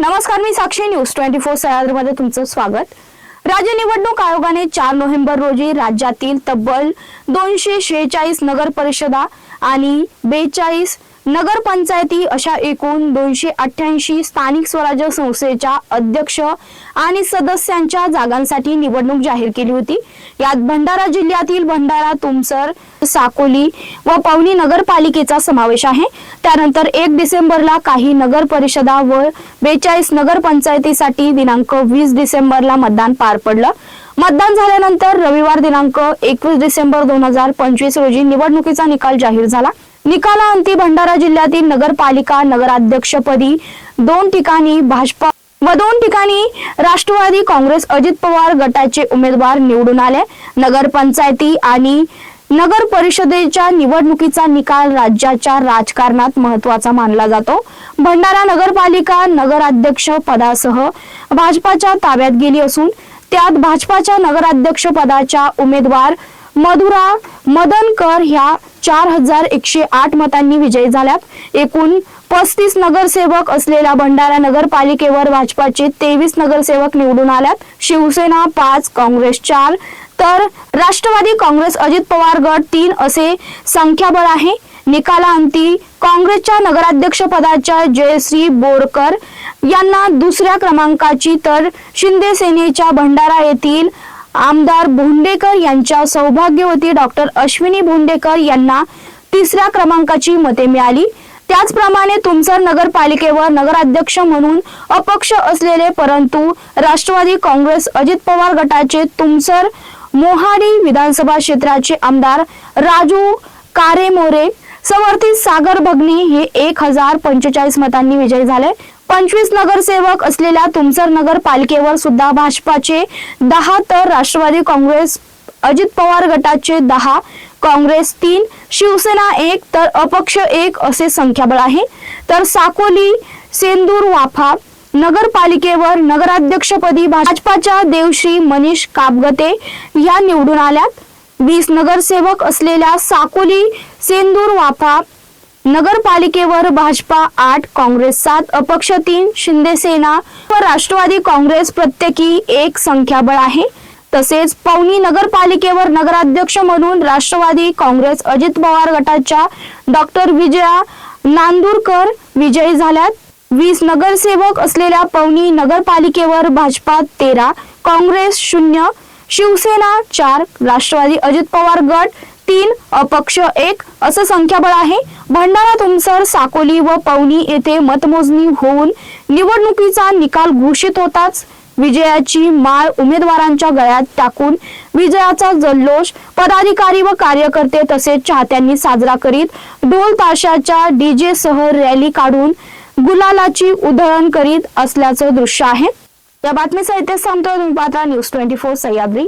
नमस्कार, मी साक्षी. न्यूज 24 सह्याद्रीमध्ये तुमचं स्वागत. राज्य निवडणूक आयोगाने 4 नोव्हेंबर रोजी राज्यातील तब्बल 246 नगर परिषदा आणि 42 नगर पंचायती अशा एकूण 288 स्थानिक स्वराज्य संस्थेच्या अध्यक्ष आणि सदस्यांच्या जागांसाठी निवडणूक जाहीर केली होती. यात भंडारा जिल्ह्यातील भंडारा, तुमसर, साकोली व पवनी नगरपालिकेचा समावेश आहे. त्यानंतर 1 डिसेंबरला काही नगर परिषदा व 42 नगर पंचायतीसाठी दिनांक 20 डिसेंबरला मतदान पार पडलं. मतदान झाल्यानंतर रविवार दिनांक 21 डिसेंबर 2025 रोजी निवडणुकीचा निकाल जाहीर झाला. निकालाअंती भंडारा जिल्ह्यातील नगरपालिका नगराध्यक्षपदी 2 ठिकाणी भाजपा व 2 ठिकाणी राष्ट्रवादी काँग्रेस अजित पवार गटाचे उमेदवार निवडून आले. नगर पंचायती आणि नगर परिषदेच्या निवडणुकीचा निकाल राज्याच्या राजकारणात महत्त्वाचा मानला जातो. भंडारा नगरपालिका नगराध्यक्ष पदासह भाजपाच्या ताब्यात गेली असून त्यात भाजपाच्या नगराध्यक्ष पदाच्या उमेदवार मधुरा मदनकर ह्या 4108 मतांनी विजयी झाल्यात. एकूण 35 नगरसेवक असलेल्या भंडारा नगरपालिकेवर भाजपाचे 23 नगरसेवक निवडून आल्यात. शिवसेना 5, काँग्रेस 4 तर राष्ट्रवादी काँग्रेस अजित पवार गट 3 असे संख्याबळ आहे. निकालाअंती काँग्रेसच्या नगराध्यक्ष पदाच्या जयश्री बोरकर यांना 2ऱ्या क्रमांकाची तर शिंदे सेनेच्या भंडारा येथील आमदार भोंडेकर यांच्या सौभाग्यवती डॉक्टर अश्विनी भोंडेकर यांना 3ऱ्या क्रमांकाची मते मिळाली. त्याचप्रमाणे तुमसर नगरपालिकेवर नगराध्यक्ष म्हणून अपक्ष असलेले परंतु राष्ट्रवादी काँग्रेस अजित पवार गटाचे तुमसर मोहाडी विधानसभा क्षेत्राचे आमदार राजू कारेमोरे समर्थित सागर भगनी हे 1045 मतांनी विजयी झाले. 25 नगरसेवक असलेल्या तुमसर नगरपालिकेवर सुद्धा भाजपाचे 10 तर राष्ट्रवादी काँग्रेस अजित पवार गटाचे 10, काँग्रेस 3, शिवसेना 1 तर अपक्ष 1 असे संख्याबळ आहे. तर साकोली सेंदूर वाफा नगरपालिकेवर नगराध्यक्षपदी भाजपाच्या देवश्री मनीष कापगते या निवडून आल्यात. 20 नगरसेवक असलेल्या साकोली सेंदूर वाफा नगरपालिकेवर भाजपा 8, काँग्रेस 7, अपक्ष 3, शिंदे सेना व राष्ट्रवादी काँग्रेस प्रत्येकी 1 संख्याबळ आहे. तसेच पवनी नगरपालिकेवर नगराध्यक्ष म्हणून राष्ट्रवादी काँग्रेस अजित पवार गटाच्या डॉक्टर विजया नांदुरकर विजयी झाल्यात. 20 नगरसेवक असलेल्या पवनी नगरपालिकेवर भाजपा 13, काँग्रेस 0, शिवसेना 4, राष्ट्रवादी अजित पवार गट 3, अपक्ष 1 असं संख्याबळ आहे. भंडारा, तुमसर, साकोली व पवनी येथे मतमोजणी होऊन निवडणुकीचा निकाल घोषित होताच विजयाची माळ उमेदवारांच्या गळ्यात टाकून विजयाचा जल्लोष पदाधिकारी व कार्यकर्ते तसेच चाहत्यांनी साजरा करीत ढोल ताशाच्या डीजे सह रॅली काढून गुलालाची उधळण करीत असल्याचं दृश्य आहे. या बातमीचा इथे संपतो. तुम्ही पाहता न्यूज 24 सह्याद्री.